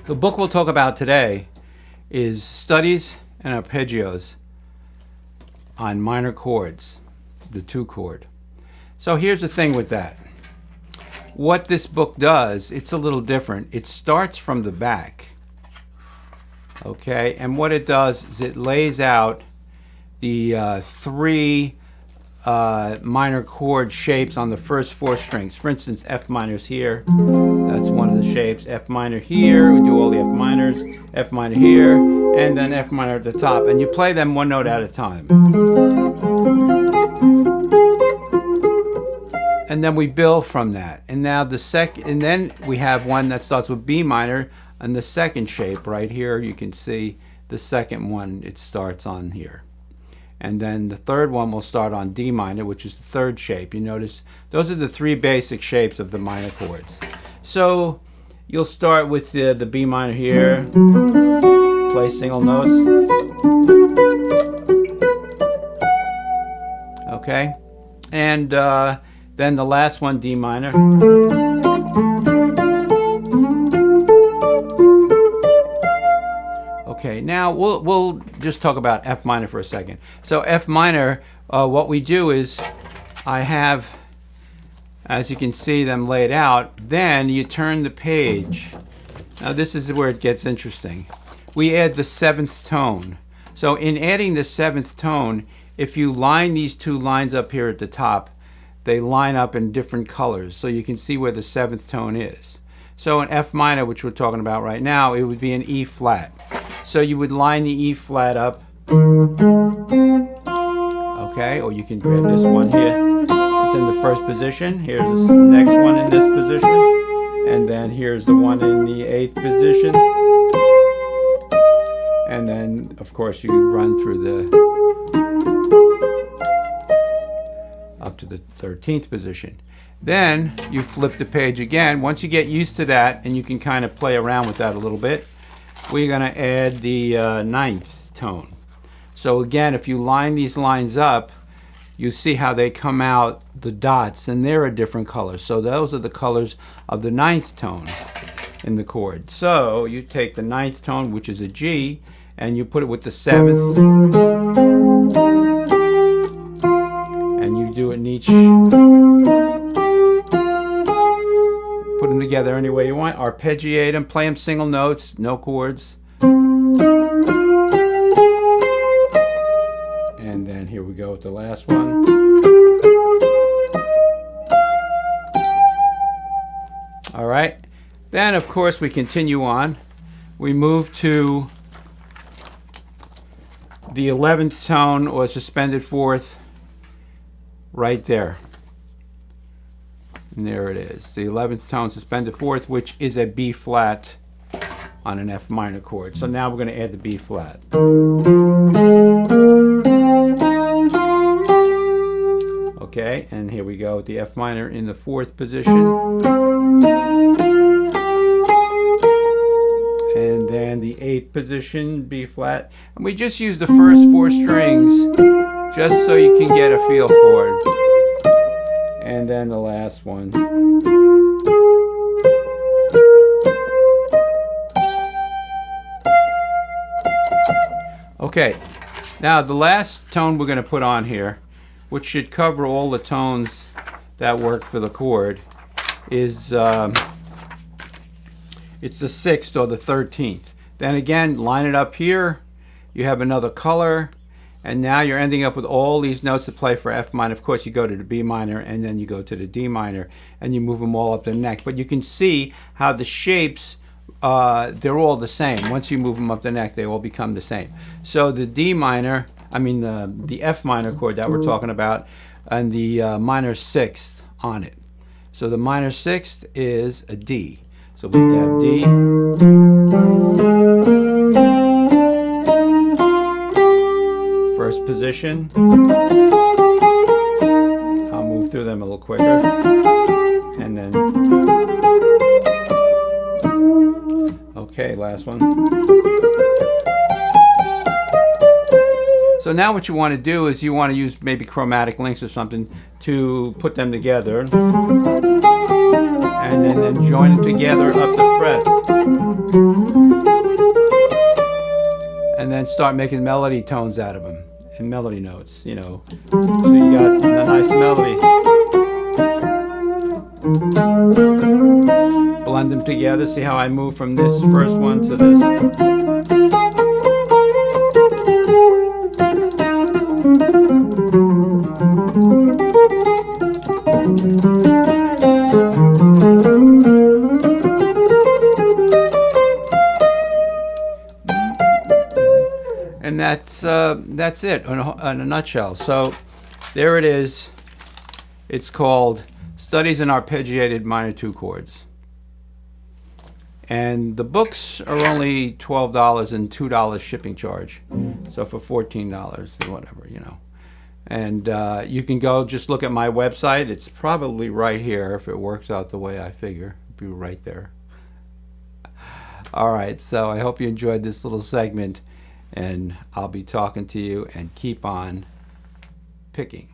The book we'll talk about today is Studies and Arpeggios on Minor Chords, the 2-chord. So here's the thing with that. What this book does, it's a little different. It starts from the back. Okay, and what it does is it lays out the 3 minor chord shapes on the first 4 strings. For instance, F minor's here. That's one of the shapes. F minor here. We do all the F minors. F minor here, and then F minor at the top. And you play them one note at a time. And then we build from that. And now and then we have one that starts with B minor, and the second shape right here. You can see the second one. It starts on here. And then the third one will start on D minor, which is the 3rd shape. You notice those are the 3 basic shapes of the minor chords. So you'll start with the B minor here, play single notes. Okay, and then the last one, D minor. Okay, now we'll just talk about F minor for a second. So F minor, what we do is I have, as you can see them laid out, then you turn the page. Now this is where it gets interesting. We add the 7th tone. So in adding the 7th tone, if you line these 2 lines up here at the top, they line up in different colors, so you can see where the 7th tone is. So in F minor, which we're talking about right now, it would be an E flat. So you would line the E flat up. Okay, or you can grab this one here. It's in the 1st position. Here's the next one in this position. And then here's the one in the 8th position. And then, of course, you run through up to the 13th position. Then you flip the page again. Once you get used to that, and you can kind of play around with that a little bit, we're going to add the 9th tone. So again, if you line these lines up, you see how they come out, the dots, and they're a different color. So those are the colors of the 9th tone in the chord. So you take the 9th tone, which is a G, and you put it with the 7th. And you do it in each. Put them together any way you want. Arpeggiate them, play them single notes, no chords. And then here we go with the last one. All right. Then, of course, we continue on. We move to the 11th tone, or suspended 4th, right there. And there it is, the 11th tone, suspended 4th, which is a B flat on an F minor chord. So now we're going to add the B flat. Okay, and here we go with the F minor in the 4th position. And then the 8th position, B flat. And we just use the first 4 strings just so you can get a feel for it. And then the last one. Okay, now the last tone we're going to put on here, which should cover all the tones that work for the chord, is it's the 6th or the 13th. Then again, line it up here. You have another color. And now you're ending up with all these notes to play for F minor. Of course, you go to the B minor, and then you go to the D minor, and you move them all up the neck. But you can see how the shapes, they're all the same. Once you move them up the neck, they all become the same. So the D minor, the F minor chord that we're talking about, and the minor 6th on it. So the minor 6th is a D. So we have D. First position. I'll move through them a little quicker. And then, okay, last one. So now what you want to do is you want to use maybe chromatic links or something to put them together. And then join them together up the frets. and then start making melody tones out of them and melody notes, you know. So you got a nice melody. Blend them together. See how I move from this first one to this. And that's it in a nutshell. So there it is. It's called Studies in Arpeggiated Minor 2 Chords. And the books are only $12 and $2 shipping charge. So for $14 or whatever, you know. And you can go just look at my website. It's probably right here if it works out the way I figure. It'll be right there. All right, so I hope you enjoyed this little segment, and I'll be talking to you, and keep on picking.